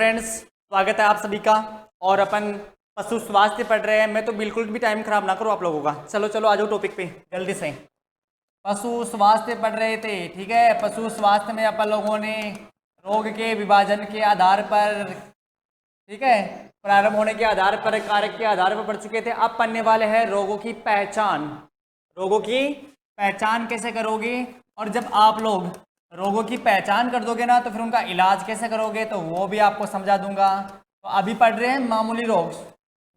Friends, स्वागत है आप सभी का। और अपन पशु स्वास्थ्य पढ़ रहे हैं। मैं तो बिल्कुल भी टाइम खराब ना करो आप लोगों का। चलो चलो आ जाओ टॉपिक पे जल्दी से। पशु स्वास्थ्य पढ़ रहे थे, ठीक है। पशु स्वास्थ्य में अपन लोगों ने रोग के विभाजन के आधार पर, ठीक है, प्रारंभ होने के आधार पर, कारक के आधार पर पढ़ चुके थे। अब पढ़ने वाले हैं रोगों की पहचान। रोगों की पहचान कैसे करोगे, और जब आप लोग रोगों की पहचान कर दोगे ना तो फिर उनका इलाज कैसे करोगे तो वो भी आपको समझा दूंगा। तो अभी पढ़ रहे हैं मामूली रोग,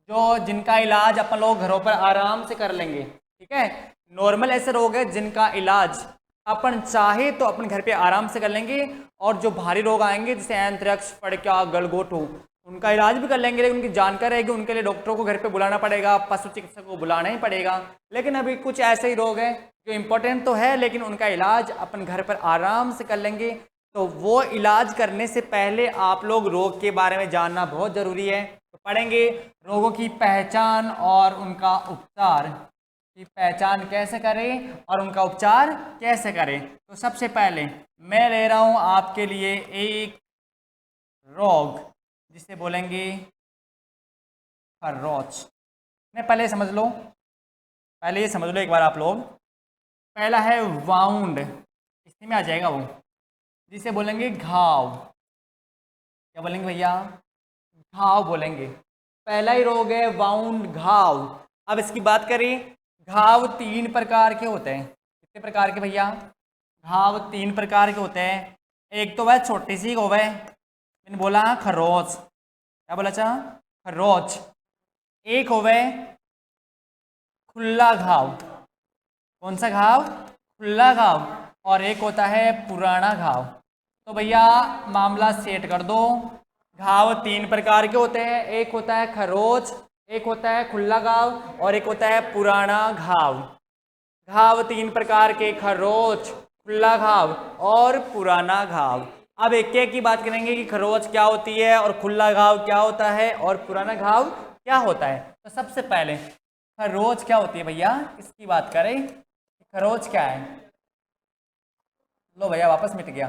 जो जिनका इलाज अपन लोग घरों पर आराम से कर लेंगे, ठीक है। नॉर्मल ऐसे रोग है जिनका इलाज अपन चाहे तो अपन घर पे आराम से कर लेंगे, और जो भारी रोग आएंगे जैसे एंथ्रेक्स, फड़किया, गलघोटू, उनका इलाज भी कर लेंगे, लेकिन उनकी जानकारी रहेगी। उनके लिए डॉक्टरों को घर पे बुलाना पड़ेगा, पशु चिकित्सक को बुलाना ही पड़ेगा। लेकिन अभी कुछ ऐसे ही रोग हैं जो इम्पोर्टेंट तो है, लेकिन उनका इलाज अपन घर पर आराम से कर लेंगे। तो वो इलाज करने से पहले आप लोग रोग के बारे में जानना बहुत ज़रूरी है। तो पढ़ेंगे रोगों की पहचान और उनका उपचार, की पहचान कैसे करें और उनका उपचार कैसे करें। तो सबसे पहले मैं ले रहा हूँ आपके लिए एक रोग जिसे बोलेंगे खरोच। मैं पहले समझ लो, पहले ये समझ लो एक बार आप लोग। पहला है वाउंड, इसी में आ जाएगा वो, जिसे बोलेंगे घाव। क्या बोलेंगे भैया? घाव बोलेंगे। पहला ही रोग है वाउंड, घाव। अब इसकी बात करें, घाव 3 प्रकार के होते हैं। कितने प्रकार के भैया? घाव 3 प्रकार के होते हैं। एक तो वह छोटी सी हो वह, मैंने बोला खरोच। क्या बोला था? खरोच। एक हो वह खुला घाव। कौन सा घाव? खुला घाव। और एक होता है पुराना घाव। तो भैया मामला सेट कर दो। घाव 3 प्रकार के होते हैं, एक होता है खरोच, एक होता है खुला घाव, और एक होता है पुराना घाव। घाव 3 प्रकार के, खरोच, खुला घाव और पुराना घाव। अब एक एक की बात करेंगे कि खरोच क्या होती है और खुला घाव क्या होता है और पुराना घाव क्या होता है। तो सबसे पहले खरोच क्या होती है भैया, इसकी बात करें। खरोच क्या है? लो भैया वापस मिट गया।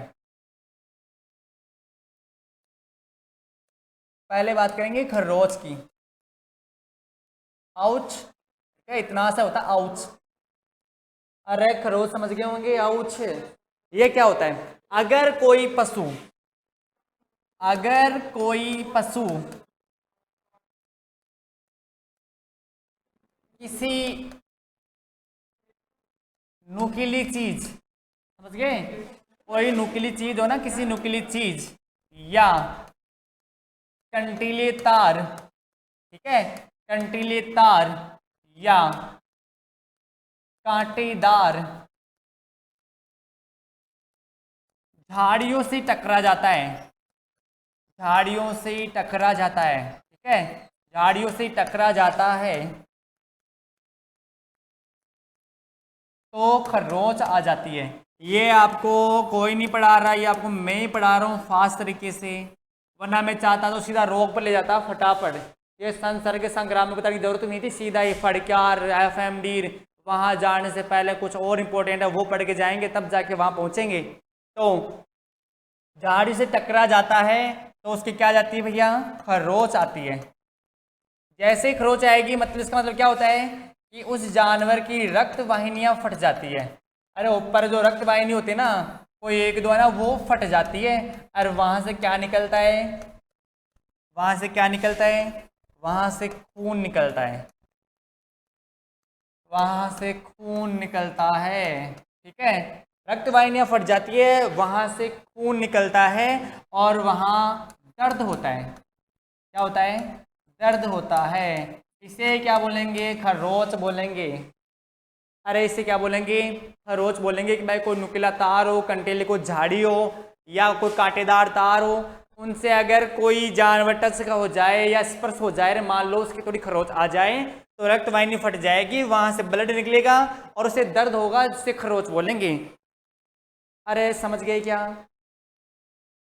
पहले बात करेंगे खरोच की। आउच, क्या इतना सा होता है आउच। अरे खरोच समझ गए होंगे, आउच। ये क्या होता है? अगर कोई पशु, अगर कोई पशु किसी नुकीली चीज, समझ गए, कोई नुकीली चीज हो ना, किसी नुकीली चीज या कंटीले तार, ठीक है, कंटीले तार या कांटेदार झाड़ियों से टकरा जाता है, झाड़ियों से टकरा जाता है, ठीक है, झाड़ियों से टकरा जाता है तो खरोच आ जाती है। ये आपको कोई नहीं पढ़ा रहा, ये आपको मैं ही पढ़ा रहा हूँ फास्ट तरीके से, वरना मैं चाहता तो सीधा रोग पर ले जाता फटाफट। ये संसर्ग संक्रामक की बताने की जरूरत नहीं थी, सीधा ये फड़क्यार, एफएमडी, वहाँ जाने से पहले कुछ और इम्पोर्टेंट है वो पढ़ के जाएंगे तब जाके वहाँ पहुँचेंगे। तो झाड़ी से टकरा जाता है तो उसकी क्या जाती है भैया? खरोच आती है। जैसे ही खरोच आएगी मतलब इसका मतलब क्या होता है कि उस जानवर की रक्त वाहिनियां फट जाती है। अरे ऊपर जो रक्त वाहिनी होती है ना, कोई एक दो है ना, वो फट जाती है। और वहां से क्या निकलता है? वहां से क्या निकलता है? वहां से खून निकलता है, वहां से खून निकलता है, ठीक है। रक्त वाहिनियां फट जाती है, वहां से खून निकलता है और वहां दर्द होता है। क्या होता है? दर्द होता है। इसे क्या बोलेंगे? खरोच बोलेंगे। अरे इसे क्या बोलेंगे? खरोच बोलेंगे। कि भाई कोई नुकीला तार हो, कंटेले को झाड़ी हो या कोई कांटेदार तार हो, उनसे अगर कोई जानवर टच का हो जाए या स्पर्श हो जाए, मान लो उसकी थोड़ी खरोच आ जाए तो रक्त वाहिनी फट जाएगी, वहां से ब्लड निकलेगा और उसे दर्द होगा, जिसे खरोच बोलेंगे। अरे समझ गए क्या?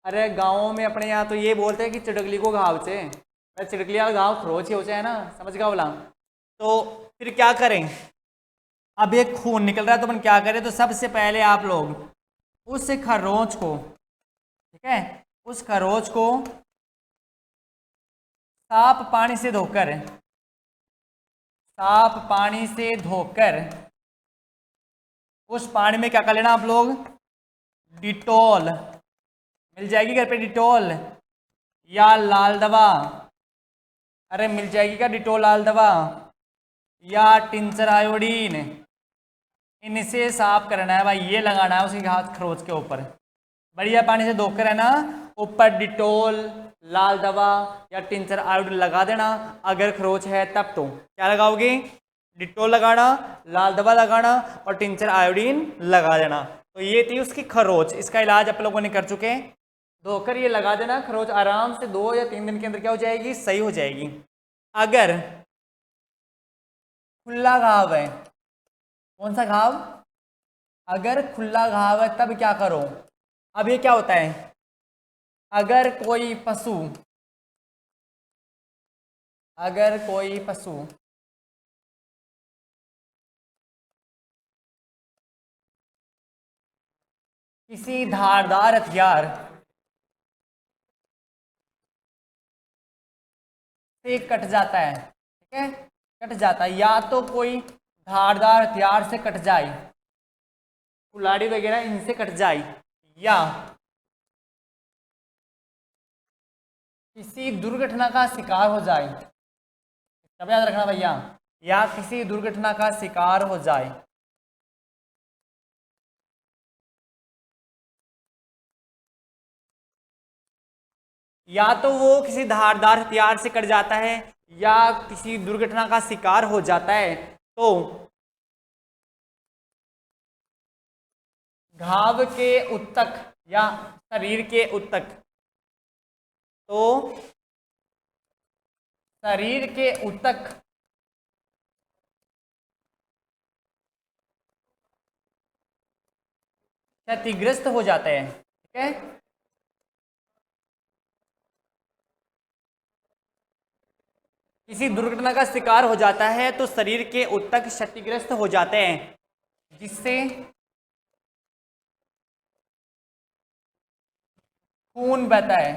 अरे गाँवों में अपने यहाँ तो ये बोलते हैं कि चिड़कली को घाव से, चिड़कली वाला घाव खरोच ही हो जाए ना, समझ गया बोला। तो फिर क्या करें? अब एक खून निकल रहा है तो अपन क्या करें? तो सबसे पहले आप लोग उस खरोच को, ठीक है, उस खरोच को साफ पानी से धोकर, साफ पानी से धोकर उस पानी में क्या कर लेना आप लोग, डिटॉल, मिल जाएगी घर पे डिटॉल या लाल दवा, अरे मिल जाएगी क्या डिटॉल लाल दवा या टिंचर आयोडीन, इनसे साफ करना है भाई, ये लगाना है उसके हाथ खरोच के ऊपर, बढ़िया पानी से धोकर है ना, ऊपर डिटॉल लाल दवा या टिंचर आयोडीन लगा देना, अगर खरोच है तब तो क्या लगाओगे, डिटॉल लगाना, लाल दवा लगाना और टिंचर आयोडीन लगा देना। तो ये थी उसकी खरोच, इसका इलाज आप लोगों ने कर चुके हैं, धोकर ये लगा देना, खरोच आराम से 2 या 3 दिन के अंदर क्या हो जाएगी, सही हो जाएगी। अगर खुला घाव है, कौन सा घाव, अगर खुला घाव है तब क्या करो, अब ये क्या होता है, अगर कोई पशु, अगर कोई पशु किसी धारदार हथियार से कट जाता है, ठीक है, कट जाता है, या तो कोई धारदार हथियार से कट जाए, कुल्हाड़ी वगैरह इनसे कट जाए, या किसी दुर्घटना का शिकार हो जाए, सब याद रखना भैया, या किसी दुर्घटना का शिकार हो जाए, या तो वो किसी धारदार हथियार से कट जाता है या किसी दुर्घटना का शिकार हो जाता है, तो घाव के उत्तक या शरीर के उत्तक, तो शरीर के उत्तक क्षतिग्रस्त हो जाते हैं, ठीक है, किसी दुर्घटना का शिकार हो जाता है तो शरीर के उत्तक क्षतिग्रस्त हो जाते हैं, जिससे खून बहता है,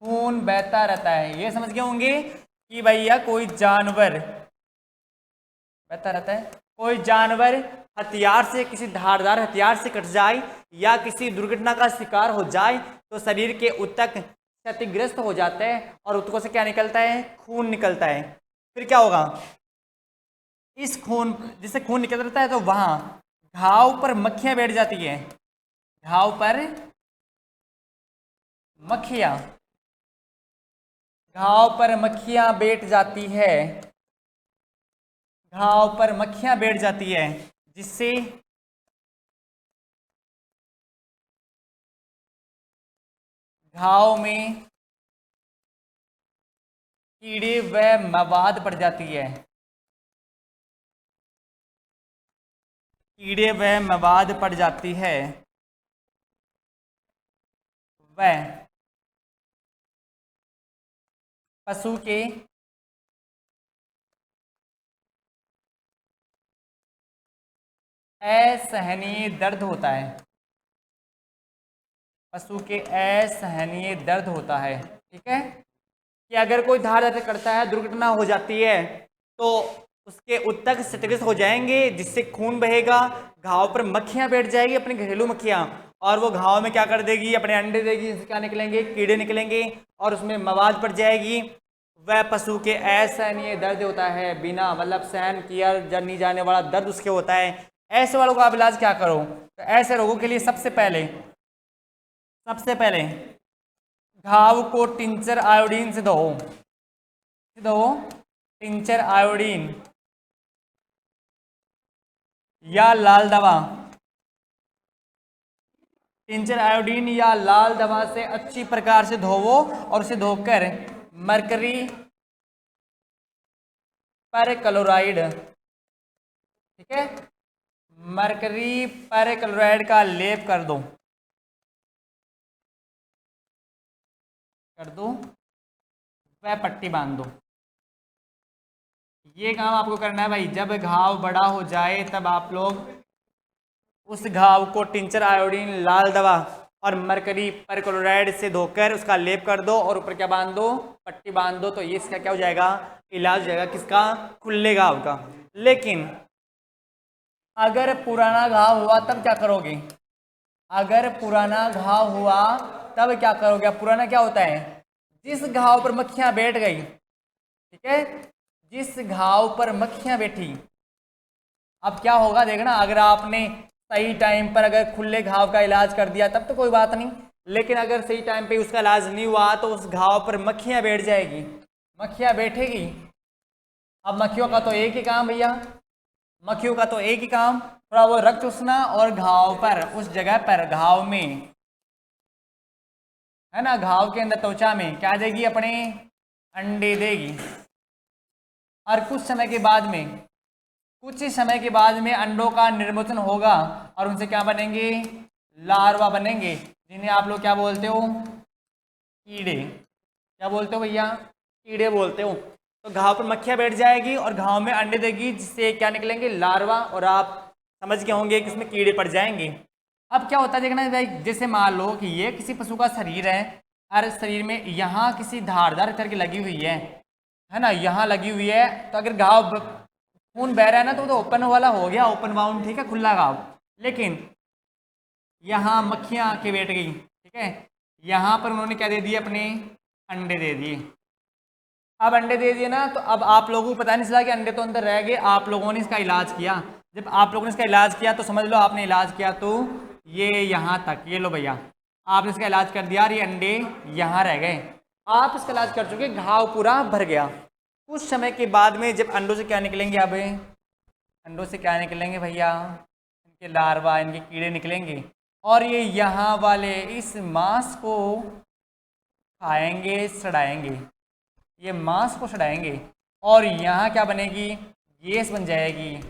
खून बहता रहता है, ये समझ गए होंगे कि भैया कोई जानवर बहता रहता है, कोई जानवर हथियार से, किसी धारदार हथियार से कट जाए या किसी दुर्घटना का शिकार हो जाए तो शरीर के उत्तक क्षतिग्रस्त हो जाते हैं और उत्तकों से क्या निकलता है, खून निकलता है। फिर क्या होगा, इस खून, जिससे खून निकल रहता है तो वहां घाव पर मक्खियां बैठ जाती है, घाव पर मक्खियां, घाव पर मक्खियां बैठ जाती है, घाव पर मक्खियां बैठ जाती है, जिससे घाव में कीड़े व मवाद पड़ जाती है, कीड़े व मवाद पड़ जाती है, वह पशु के असहनीय दर्द होता है, पशु के असहनीय दर्द होता है, ठीक है, कि अगर कोई धार करता है, दुर्घटना हो जाती है तो उसके उत्तक क्षतिग्रस्त हो जाएंगे, जिससे खून बहेगा, घाव पर मक्खियां बैठ जाएगी, अपनी घरेलू मक्खियां, और वो घाव में क्या कर देगी, अपने अंडे देगी, जिससे क्या निकलेंगे, कीड़े निकलेंगे और उसमें मवाद पड़ जाएगी, वह पशु के असहनीय दर्द होता है, बिना मतलब सहन किया नहीं जाने वाला दर्द उसके होता है। ऐसे वालों का आप इलाज क्या करो, तो ऐसे रोगों के लिए सबसे पहले घाव को टिंचर आयोडीन से धो, टिंचर आयोडीन या लाल दवा, टिंचर आयोडीन या लाल दवा से अच्छी प्रकार से धोवो और उसे धोकर मरकरी पर क्लोराइड, ठीक है, मरकरी पर क्लोराइड का लेप कर दो, वह पट्टी बांध दो। ये काम आपको करना है भाई, जब घाव बड़ा हो जाए तब आप लोग उस घाव को टिंचर आयोडीन, लाल दवा और मरकरी पर क्लोराइड से धोकर उसका लेप कर दो और ऊपर क्या बांध दो, पट्टी बांध दो तो ये इसका क्या हो जाएगा, इलाज हो जाएगा किसका, खुले घाव का। लेकिन अगर पुराना घाव हुआ तब क्या करोगे, अगर पुराना घाव हुआ तब क्या करोगे। पुराना क्या होता है, जिस घाव पर मक्खियां बैठ गई, ठीक है, जिस घाव पर मक्खियां बैठी। अब क्या होगा देखना, अगर आपने सही टाइम पर अगर खुले घाव का इलाज कर दिया तब तो कोई बात नहीं, लेकिन अगर सही टाइम पे उसका इलाज नहीं हुआ तो उस घाव पर मक्खियां बैठ जाएगी, मक्खियां बैठेगी। अब मक्खियों का तो एक ही काम भैया, मक्खियों का तो एक ही काम, थोड़ा वो रक्त चूसना और घाव पर, उस जगह पर घाव में, है ना, घाव के अंदर त्वचा में क्या देगी, अपने अंडे देगी। और कुछ समय के बाद में, कुछ ही समय के बाद में अंडों का निर्मोचन होगा और उनसे क्या बनेंगे, लार्वा बनेंगे, जिन्हें आप लोग क्या बोलते हो, कीड़े। क्या बोलते हो भैया, कीड़े बोलते हो। तो घाव पर मक्खियां बैठ जाएगी और घाव में अंडे देगी, जिससे क्या निकलेंगे, लार्वा, और आप समझ गए होंगे कि इसमें कीड़े पड़ जाएंगे। अब क्या होता है देखना भाई, जैसे मान लो कि ये किसी पशु का शरीर है, और शरीर में यहाँ किसी धारदार करके लगी हुई है ना, यहाँ लगी हुई है, तो अगर घाव खून बह रहा है ना तो ओपन वाला हो गया, ओपन बाउंड, ठीक है, खुला घाव। लेकिन यहाँ मक्खियाँ आके बैठ गई, ठीक है, यहाँ पर उन्होंने क्या दे दिए, अपने अंडे दे दिए। अब अंडे दे दिए ना, तो अब आप लोगों को पता नहीं चला कि अंडे तो अंदर रह गए, आप लोगों ने इसका इलाज किया। जब आप लोगों ने इसका इलाज किया तो समझ लो आपने इलाज किया, तो ये यहाँ तक, ये लो भैया, आपने इसका इलाज कर दिया और ये अंडे यहाँ रह गए, आप इसका इलाज कर चुके, घाव पूरा भर गया। कुछ समय के बाद में जब अंडों से क्या निकलेंगे, अब अंडों से क्या निकलेंगे भैया, इनके लार्वा, इनके कीड़े निकलेंगे, और ये यहाँ वाले इस मांस को खाएंगे, सड़ाएंगे, ये मांस को सड़ाएंगे, और यहाँ क्या बनेगी, गैस बन जाएगी,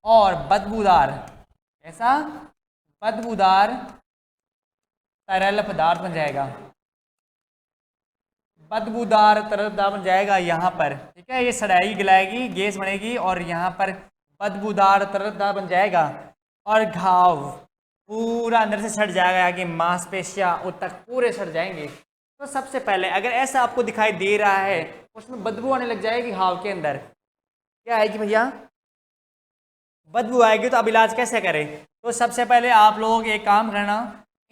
और बदबूदार, ऐसा बदबूदार तरल पदार्थ बन जाएगा, बदबूदार तरल पदार्थ बन जाएगा यहाँ पर, ठीक है, ये सड़ाई गिलाएगी, गैस बनेगी, और यहाँ पर बदबूदार तरल पदार्थ बन जाएगा, और घाव पूरा अंदर से सड़ जाएगा, कि मांसपेशियाँ उत तक पूरे सड़ जाएंगे। तो सबसे पहले अगर ऐसा आपको दिखाई दे रहा है, उसमें बदबू आने लग जाएगी घाव के अंदर, क्या आएगी भैया, बदबू आएगी, तो अब इलाज कैसे करें। तो सबसे पहले आप लोग एक काम करना,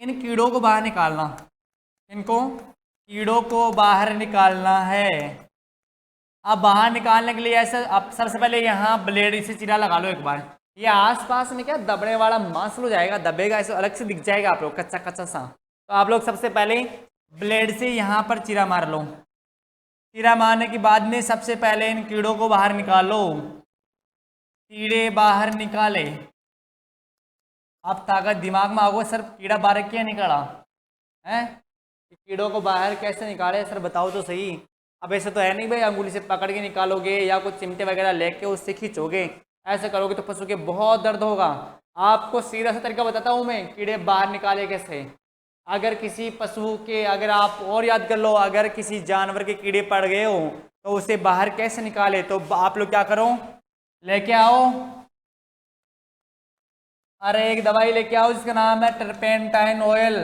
इन कीड़ों को बाहर निकालना, इनको कीड़ों को बाहर निकालना है। अब बाहर निकालने के लिए ऐसे आप सबसे पहले यहाँ ब्लेड से चिरा लगा लो एक बार, ये आसपास में क्या दबने वाला मांस हो जाएगा, दबेगा, ऐसे अलग से दिख जाएगा आप लोग, कच्चा कच्चा सा। तो आप लोग सबसे पहले ब्लेड से यहाँ पर चिरा मार लो, चिरा मारने के बाद में सबसे पहले इन कीड़ों को बाहर निकालो, कीड़े बाहर निकाले। आप ताकत दिमाग में आओगे, सर कीड़ा बाहर क्यों निकाला है, कीड़ों को बाहर कैसे निकाले सर बताओ तो सही। अब ऐसे तो है नहीं भाई अंगुली से पकड़ के निकालोगे या कुछ चिमटे वगैरह लेके उससे खींचोगे, ऐसे करोगे तो पशु के बहुत दर्द होगा। आपको सीधा सा तरीका बताता हूँ मैं, कीड़े बाहर निकाले कैसे। अगर किसी पशु के, अगर आप और याद कर लो, अगर किसी जानवर के कीड़े पड़ गए हो तो उसे बाहर कैसे निकाले। तो आप लोग क्या करो, लेके आओ, अरे एक दवाई लेके आओ जिसका नाम है टर्पेंटाइन ऑयल।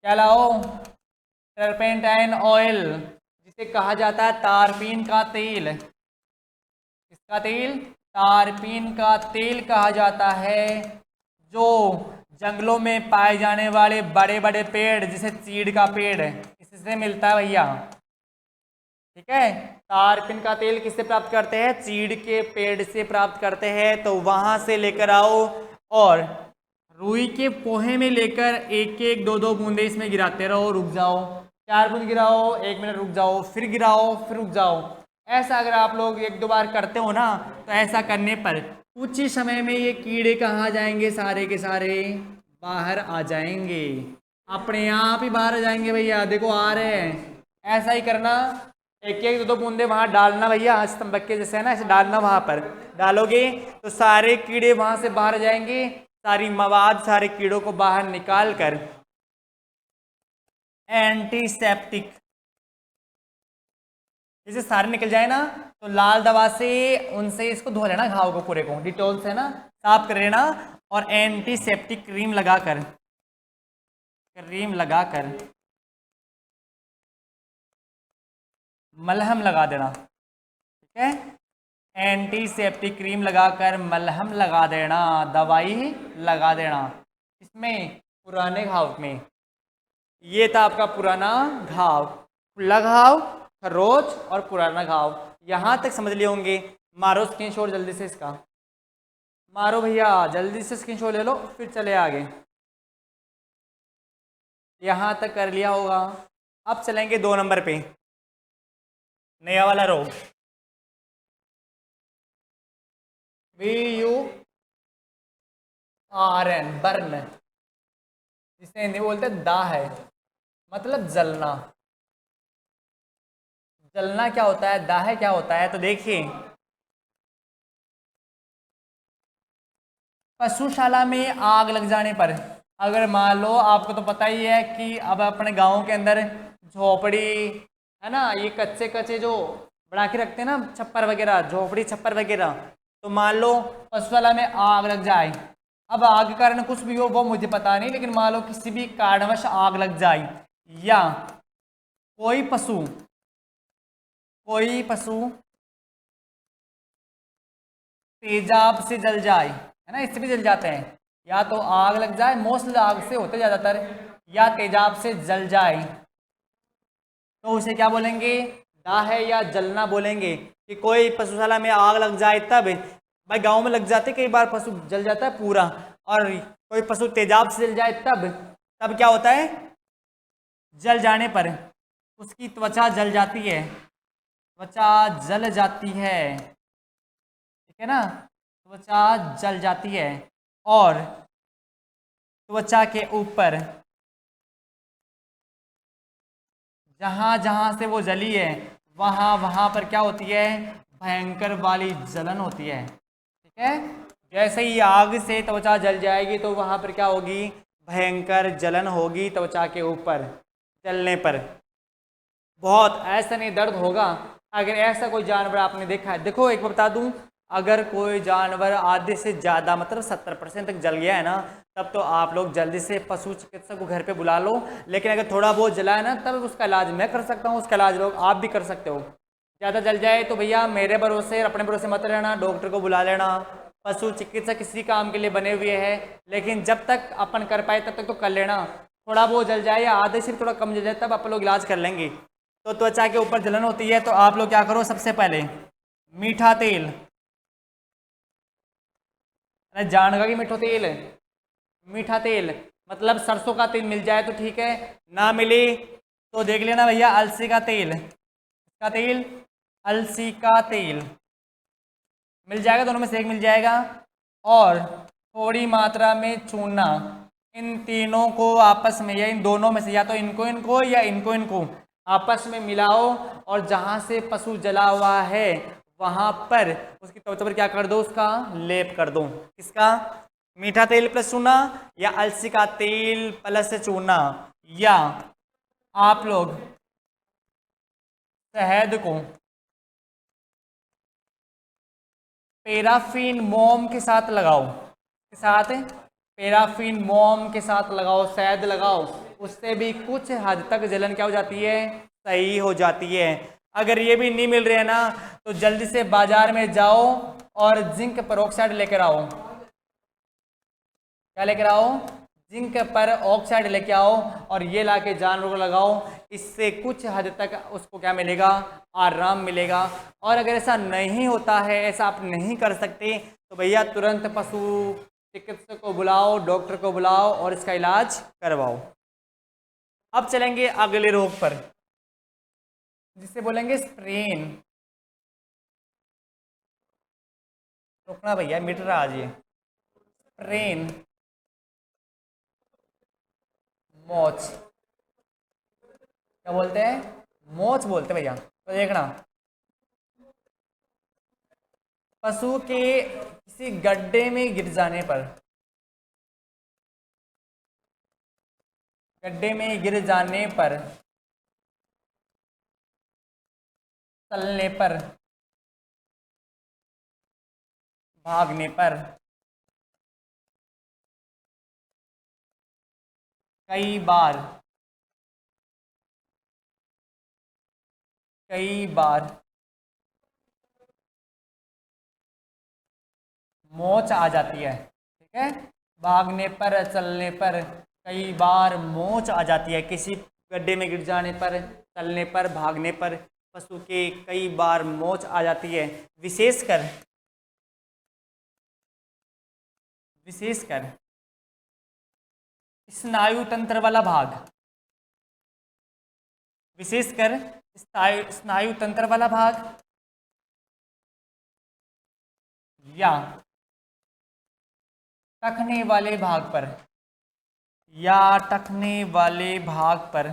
क्या लाओ, टर्पेंटाइन ऑयल, जिसे कहा जाता है तारपीन का तेल। किसका तेल, तारपीन का तेल कहा जाता है, जो जंगलों में पाए जाने वाले बड़े बड़े पेड़, जैसे चीड़ का पेड़, इससे मिलता है भैया, ठीक है। तारपीन का तेल किससे प्राप्त करते हैं, चीड़ के पेड़ से प्राप्त करते हैं। तो वहां से लेकर आओ और रुई के पोहे में लेकर एक एक दो दो बूंदे इसमें गिराते रहो, रुक जाओ, 4 बूंद गिराओ, 1 मिनट रुक जाओ, फिर गिराओ, फिर रुक जाओ। ऐसा अगर आप लोग 1-2 बार करते हो ना, तो ऐसा करने पर कुछ ही समय में ये कीड़े कहाँ जाएंगे, सारे के सारे बाहर आ जाएंगे, अपने आप ही बाहर आ जाएंगे भैया, देखो आ रहे हैं। ऐसा ही करना, एक एक 2-2 बूंदे वहाँ डालना भैया, स्तंभ के जैसे है ना, ऐसे डालना, वहाँ पर डालोगे तो सारे कीड़े वहाँ से बाहर जाएंगे, सारी मवाद, सारे कीड़ों को बाहर निकाल कर एंटीसेप्टिक, जैसे सारे निकल जाए ना, तो लाल दवा से उनसे इसको धो लेना, घाव को पूरे को डिटॉल से ना साफ कर लेना, और एंटीसेप्टिक क्रीम लगाकर मलहम लगा देना, ठीक है। एंटीसेप्टिक क्रीम लगाकर मलहम लगा देना, दवाई लगा देना। इसमें पुराने घाव में, ये था आपका पुराना घाव, खुला घाव, खरोच और पुराना घाव। यहाँ तक समझ लिए होंगे। मारो स्क्रीनशॉट जल्दी से इसका, मारो भैया जल्दी से स्क्रीनशॉट ले लो, फिर चले आगे। यहाँ तक कर लिया होगा। अब चलेंगे 2 नंबर पे, नया वाला रोग, VURN, बर्न, जिसे हिंदी में बोलते हैं दाह है, मतलब जलना। जलना क्या होता है, दाह क्या होता है, तो देखिए पशुशाला में आग लग जाने पर, अगर मान लो, आपको तो पता ही है कि अब अपने गांव के अंदर झोपड़ी है ना, ये कच्चे कच्चे जो बना के रखते हैं ना, छप्पर वगैरह, झोपड़ी छप्पर वगैरह, तो मान लो पशुशाला में आग लग जाए। अब आग के कारण कुछ भी हो वो मुझे पता नहीं, लेकिन मान लो किसी भी कारणवश आग लग जाए, या कोई पशु तेजाब से जल जाए, है ना, इससे भी जल जाते हैं, या तो आग लग जाए, मोस्टली आग से होते ज़्यादातर, या तेजाब से जल जाए, तो उसे क्या बोलेंगे, दाह या जलना बोलेंगे। कि कोई पशुशाला में आग लग जाए तब, भाई गांव में लग जाते कई बार, पशु जल जाता है पूरा, और कोई पशु तेजाब से जल जाए तब क्या होता है, जल जाने पर उसकी त्वचा जल जाती है, त्वचा जल जाती है, ठीक है ना, त्वचा जल जाती है, और त्वचा के ऊपर जहां जहां से वो जली है, वहां वहां पर क्या होती है, भयंकर वाली जलन होती है, ठीक है। जैसे ही आग से त्वचा जल जाएगी तो वहां पर क्या होगी, भयंकर जलन होगी त्वचा के ऊपर, जलने पर बहुत ऐसा नहीं दर्द होगा। अगर ऐसा कोई जानवर आपने देखा है, देखो एक बार बता दूं, अगर कोई जानवर आधे से ज़्यादा मतलब 70% तक जल गया है ना, तब तो आप लोग जल्दी से पशु चिकित्सक को घर पे बुला लो। लेकिन अगर थोड़ा बहुत जला है ना, तब उसका इलाज मैं कर सकता हूँ, उसका इलाज लोग आप भी कर सकते हो। ज़्यादा जल जाए तो भैया मेरे भरोसे अपने भरोसे मत रहना, डॉक्टर को बुला लेना। पशु चिकित्सक किसी काम के लिए बने हुए हैं, लेकिन जब तक अपन कर पाए तब तक तो कर लेना। थोड़ा बहुत जल जाए या आधे से थोड़ा कम जल जाए तब आप लोग इलाज कर लेंगे। तो त्वचा के ऊपर जलन होती है तो आप लोग क्या करो, सबसे पहले मीठा तेल, अरे जान का कि मीठा तेल है, मीठा तेल मतलब सरसों का तेल मिल जाए तो ठीक है, ना मिले तो देख लेना भैया अलसी का तेल, इसका तेल, अलसी का तेल मिल जाएगा, दोनों में से एक मिल जाएगा, और थोड़ी मात्रा में चूना। इन तीनों को आपस में, या इन दोनों में से, या तो इनको इनको या इनको इनको आपस में मिलाओ, और जहां से पशु जला हुआ है वहां पर उसकी त्वचा पर क्या कर दो, उसका लेप कर दो। किसका, मीठा तेल प्लस चूना, या अलसी का तेल प्लस चूना, या आप लोग शहद को पैराफिन मोम के साथ लगाओ, के साथ पैराफिन मोम के साथ लगाओ, शहद लगाओ, उससे भी कुछ हद तक जलन क्या हो जाती है, सही हो जाती है। अगर ये भी नहीं मिल रहे है ना, तो जल्दी से बाजार में जाओ और जिंक पेरोक्साइड लेकर आओ। क्या लेकर आओ, जिंक पर ऑक्साइड लेके आओ, और ये लाके जानवर को लगाओ। इससे कुछ हद तक उसको क्या मिलेगा, आराम मिलेगा। और अगर ऐसा नहीं होता है, ऐसा आप नहीं कर सकते, तो भैया तुरंत पशु चिकित्सक को बुलाओ, डॉक्टर को बुलाओ और इसका इलाज करवाओ। अब चलेंगे अगले रोग पर, जिसे बोलेंगे स्प्रेन। रुकना भैया, मिट रहा आज ये स्प्रेन, मोच, क्या बोलते हैं, मोच बोलते हैं भैया। तो देखना, पशु के किसी गड्ढे में गिर जाने पर, गड्ढे में गिर जाने पर, चलने पर, भागने पर, कई बार कई बार मोच आ जाती है। ठीक है, भागने पर, चलने पर कई बार मोच आ जाती है। किसी गड्ढे में गिर जाने पर, चलने पर, भागने पर पशु के कई बार मोच आ जाती है। विशेषकर विशेषकर स्नायु तंत्र वाला भाग, विशेषकर स्नायु तंत्र वाला भाग या टखने वाले भाग पर, या टखने वाले भाग पर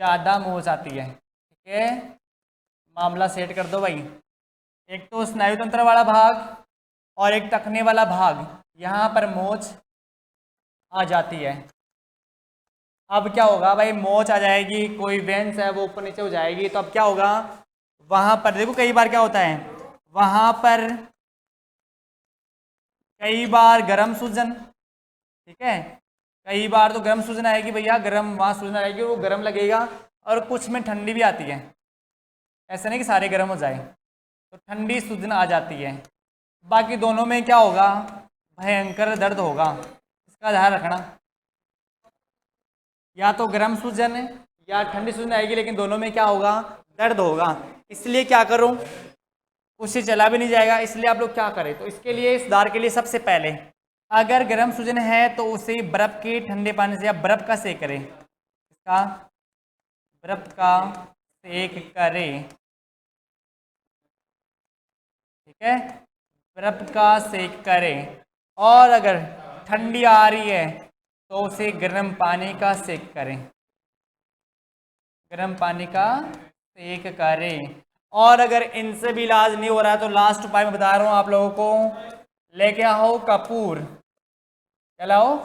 ज़्यादा मोच आती है। ठीक है, मामला सेट कर दो भाई। एक तो स्नायु तंत्र वाला भाग और एक टखने वाला भाग, यहाँ पर मोच आ जाती है। अब क्या होगा भाई, मोच आ जाएगी, कोई वेंस है वो ऊपर नीचे हो जाएगी, तो अब क्या होगा, वहां पर देखो कई बार क्या होता है, वहां पर कई बार गर्म सूजन। ठीक है, कई बार तो गर्म सूजन आएगी भैया, गर्म वहां सूजन आएगी, वो गर्म लगेगा, और कुछ में ठंडी भी आती है। ऐसा नहीं कि सारे गर्म हो जाए, तो ठंडी सूजन आ जाती है। बाकी दोनों में क्या होगा, भयंकर दर्द होगा, इसका ध्यान रखना। या तो गर्म सूजन या ठंडी सूजन आएगी, लेकिन दोनों में क्या होगा, दर्द होगा। इसलिए क्या करूं, उससे चला भी नहीं जाएगा। इसलिए आप लोग क्या करें, तो इसके लिए, इस दार के लिए सबसे पहले अगर गर्म सूजन है तो उसे बर्फ के ठंडे पानी से या बर्फ का सेक करें, इसका बर्फ का सेक करें। ठीक है, बर्फ का सेक करें। और अगर ठंडी आ रही है तो उसे गर्म पानी का सेक करें, गर्म पानी का सेक करें। और अगर इनसे भी इलाज नहीं हो रहा है तो लास्ट उपाय मैं बता रहा हूँ आप लोगों को, लेके आओ कपूर। क्या लाओ,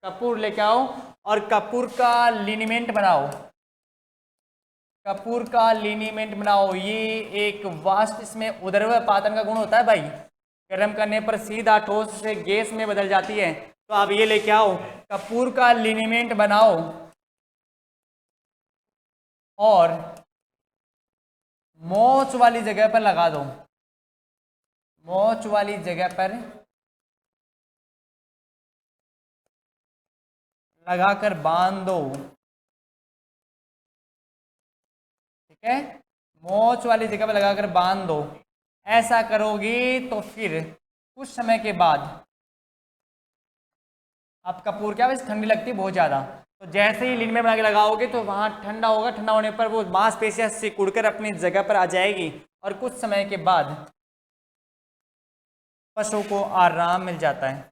कपूर लेके आओ, और कपूर का लिनीमेंट बनाओ, कपूर का लिनीमेंट बनाओ। ये एक वास्ट, इसमें उदरव पातन का गुण होता है भाई, गर्म करने पर सीधा ठोस से गैस में बदल जाती है। तो आप ये लेके आओ, कपूर का लिनीमेंट बनाओ, और मोच वाली जगह पर लगा दो, मोच वाली जगह पर लगाकर बांध दो। ठीक है, मोच वाली जगह पर लगाकर बांध दो। ऐसा करोगे तो फिर कुछ समय के बाद, अब कपूर क्या वैसे ठंडी लगती है बहुत ज़्यादा, तो जैसे ही लीन में बना के लगाओगे तो वहाँ ठंडा होगा, ठंडा होने पर वो मांसपेशियां सिकुड़कर अपनी जगह पर आ जाएगी, और कुछ समय के बाद पशु को आराम मिल जाता है,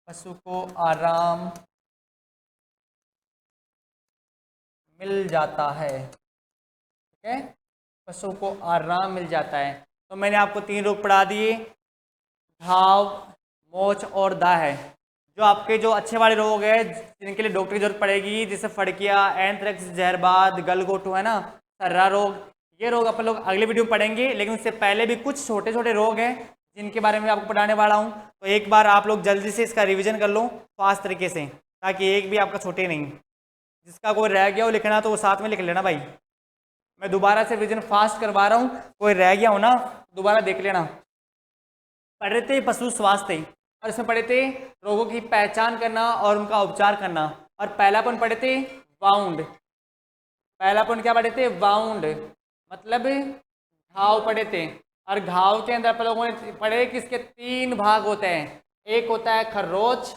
पशु को आराम मिल जाता है। ठीक है, पशु को आराम मिल जाता है। तो मैंने आपको 3 रोग पढ़ा दिए, घाव, मोच और दाह है। जो आपके जो अच्छे वाले रोग है जिनके लिए डॉक्टर की जरूरत पड़ेगी, जैसे फड़किया, एंथ्रेक्स, जहरबाद, गलघोटू है ना, सर्रा रोग, ये रोग अपन लोग अगले वीडियो में पढ़ेंगे। लेकिन उससे पहले भी कुछ छोटे छोटे रोग हैं जिनके बारे में आपको पढ़ाने वाला हूँ, तो एक बार आप लोग जल्दी से इसका रिविजन कर लो फास्ट तरीके से, ताकि एक भी आपका छूटे नहीं। जिसका कोई रह गया हो लिखना तो वो साथ में लिख लेना भाई, मैं दोबारा से रिविजन फास्ट करवा रहा हूँ, कोई रह गया हो ना दोबारा देख लेना। पढ़ रहे थे पशु स्वास्थ्य, और इसमें पढ़े थे रोगों की पहचान करना और उनका उपचार करना। और पहला पॉइंट पढ़े थे वाउंड, पहला पॉइंट क्या पढ़े थे, वाउंड मतलब घाव पढ़े थे। और घाव के अंदर अपन लोगों ने पढ़े कि इसके 3 भाग होते हैं, एक होता है खरोच,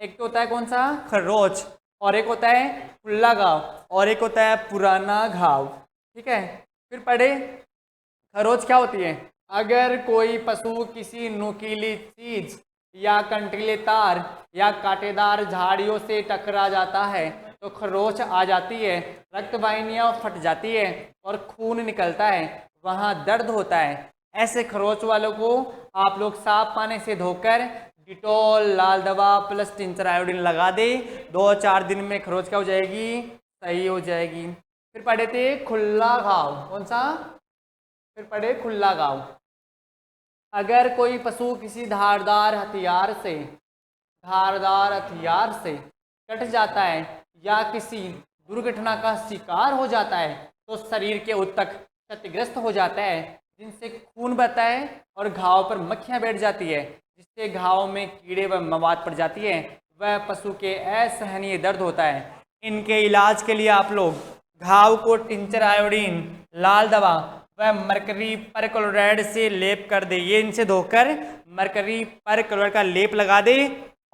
एक तो होता है कौन सा, खरोच, और एक होता है खुला घाव, और एक होता है पुराना घाव। ठीक है, फिर पढ़े खरोच क्या होती है, अगर कोई पशु किसी नुकीली चीज या कंटीले तार या कांटेदार झाड़ियों से टकरा जाता है तो खरोच आ जाती है, रक्त वाहिनियां फट जाती है और खून निकलता है, वहाँ दर्द होता है। ऐसे खरोच वालों को आप लोग साफ पानी से धोकर डिटॉल, लाल दवा प्लस टिंचर आयोडीन लगा दे, 2-4 दिन में खरोच क्या हो जाएगी, सही हो जाएगी। फिर पढ़े थे खुला घाव, कौन सा, फिर पढ़े खुला घाव, अगर कोई पशु किसी धारदार हथियार से धारदार हथियार से कट जाता है या किसी दुर्घटना का शिकार हो जाता है तो शरीर के ऊतक क्षतिग्रस्त हो जाता है, जिनसे खून बहता है और घाव पर मक्खियां बैठ जाती है, जिससे घाव में कीड़े व मवाद पड़ जाती है। वह पशु के असहनीय दर्द होता है। इनके इलाज के लिए आप लोग घाव को टिंचर आयोडीन, लाल दवा व मरकरी परक्लोराइड से लेप कर दे। ये इनसे धोकर मरकरी परक्लोराइड का लेप लगा दे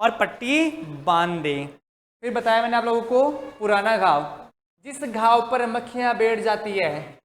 और पट्टी बांध दे। फिर बताया मैंने आप लोगों को पुराना घाव, जिस घाव पर मक्खियां बैठ जाती है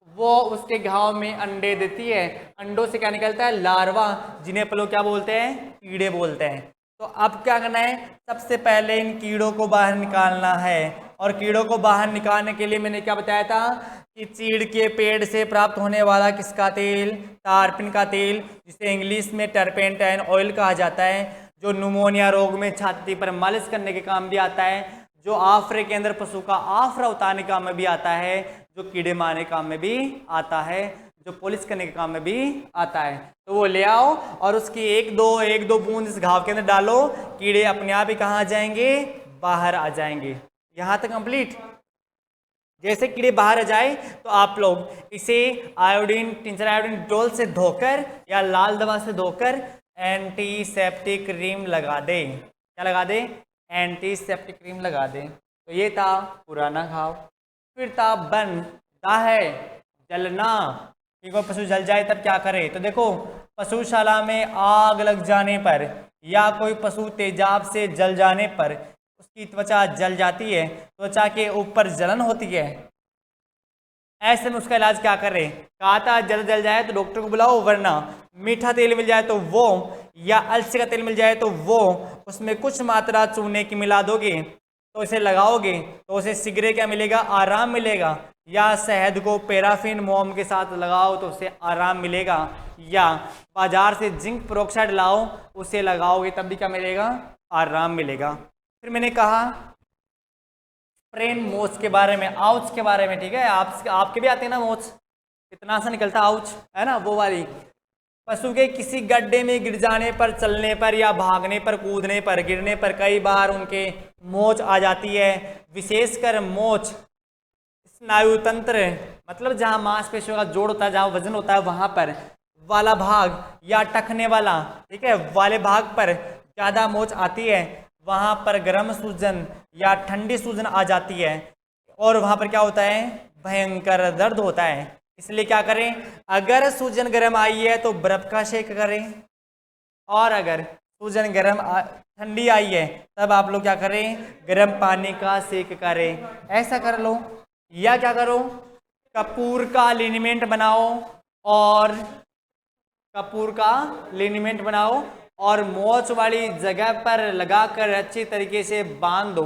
वो उसके घाव में अंडे देती है। अंडों से क्या निकलता है? लार्वा, जिन्हें अपन लोग क्या बोलते हैं? कीड़े बोलते हैं। तो अब क्या करना है? सबसे पहले इन कीड़ों को बाहर निकालना है। और कीड़ों को बाहर निकालने के लिए मैंने क्या बताया था कि चीड़ के पेड़ से प्राप्त होने वाला किसका तेल? टारपिन का तेल, जिसे इंग्लिश में टर्पेंटाइन ऑयल कहा जाता है, जो न्यूमोनिया रोग में छाती पर मालिश करने के काम भी आता है, जो आफरे के अंदर पशु का आफरा उतारने के काम में भी आता है, जो कीड़े मारने के काम में भी आता है, जो पॉलिश करने के काम में भी आता है। तो वो ले आओ और उसकी एक दो बूंद इस घाव के अंदर डालो, कीड़े अपने आप ही कहाँ आ जाएंगे? बाहर आ जाएंगे। यहाँ तक कंप्लीट। जैसे कीड़े बाहर आ जाए तो आप लोग इसे आयोडीन, टिंचर आयोडीन डोल से धोकर या लाल दवा से धोकर एंटीसेप्टिक क्रीम लगा दे। क्या लगा दे? एंटीसेप्टिक क्रीम लगा दे। तो ये था पुराना घाव। फिर था बर्न, दाह है, जलना। ठीक है, पशु जल जाए तब क्या करे? तो देखो, पशुशाला में आग लग जाने पर या कोई पशु तेजाब से जल जाने पर उसकी त्वचा जल जाती है, त्वचा के ऊपर जलन होती है। ऐसे में उसका इलाज क्या करे? कहा था जल जाए तो डॉक्टर को बुलाओ, वरना मीठा तेल मिल जाए तो वो, या अलसी का तेल मिल जाए तो वो, उसमें कुछ मात्रा चूने की मिला दोगे तो इसे लगाओगे तो उसे शीघ्र क्या मिलेगा? आराम मिलेगा। या शहद को पैराफिन मोम के साथ लगाओ तो उसे आराम मिलेगा। या बाजार से जिंक पेरोक्साइड लाओ, उसे लगाओगे तब भी क्या मिलेगा? आराम मिलेगा। फिर मैंने कहा स्प्रेन मोच के बारे में, आउच के बारे में। ठीक है, आपके भी आते हैं ना मोच, कितना सा निकलता है आउच, है ना, वो वाली। पशु के किसी गड्ढे में गिर जाने पर, चलने पर या भागने पर, कूदने पर, गिरने पर कई बार उनके मोच आ जाती है। विशेषकर मोच स्नायु तंत्र, मतलब जहाँ मांसपेशियों का जोड़ होता है, जहाँ वजन होता है, वहाँ पर वाला भाग या टखने वाला, ठीक है, वाले भाग पर ज़्यादा मोच आती है। वहाँ पर गर्म सूजन या ठंडी सूजन आ जाती है और वहाँ पर क्या होता है? भयंकर दर्द होता है। इसलिए क्या करें? अगर सूजन गर्म आई है तो बर्फ का शेक करें, और अगर सूजन गर्म ठंडी आई है तब आप लोग क्या करें? गर्म पानी का सेक करें। ऐसा कर लो। या क्या करो? कपूर का लिनीमेंट बनाओ, और कपूर का लिनीमेंट बनाओ और मोच वाली जगह पर लगाकर अच्छी तरीके से बांध दो।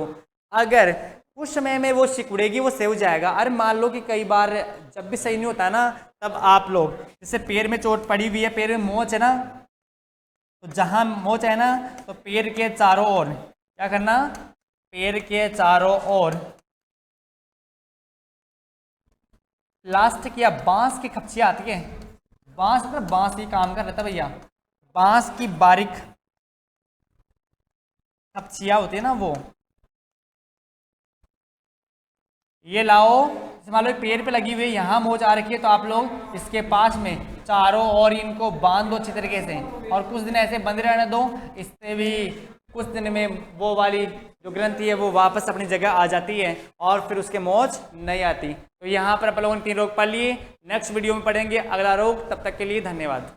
अगर कुछ समय में वो सिकुड़ेगी, वो सही हो जाएगा। अरे मान लो कि कई बार जब भी सही नहीं होता ना, तब आप लोग, जैसे पैर में चोट पड़ी हुई है, पैर में मोच है ना, तो जहाँ मोच है ना, तो पैर के चारों ओर क्या करना? पैर के चारों ओर प्लास्टिक या बांस की कपचियाँ आती है, बांस पर बांस की काम कर रहता है भैया, बांस की बारीक कपचियाँ होती है ना, वो ये लाओ। मान लो पेड़ पे लगी हुई यहाँ मोच आ रखी है, तो आप लोग इसके पास में चारों ओर इनको बांध दो अच्छी तरीके से, और कुछ दिन ऐसे बंद रहने दो। इससे भी कुछ दिन में वो वाली जो ग्रंथि है वो वापस अपनी जगह आ जाती है और फिर उसके मोच नहीं आती। तो यहाँ पर अपन लोगों ने 3 रोग पढ़ लिए। नेक्स्ट वीडियो में पढ़ेंगे अगला रोग। तब तक के लिए धन्यवाद।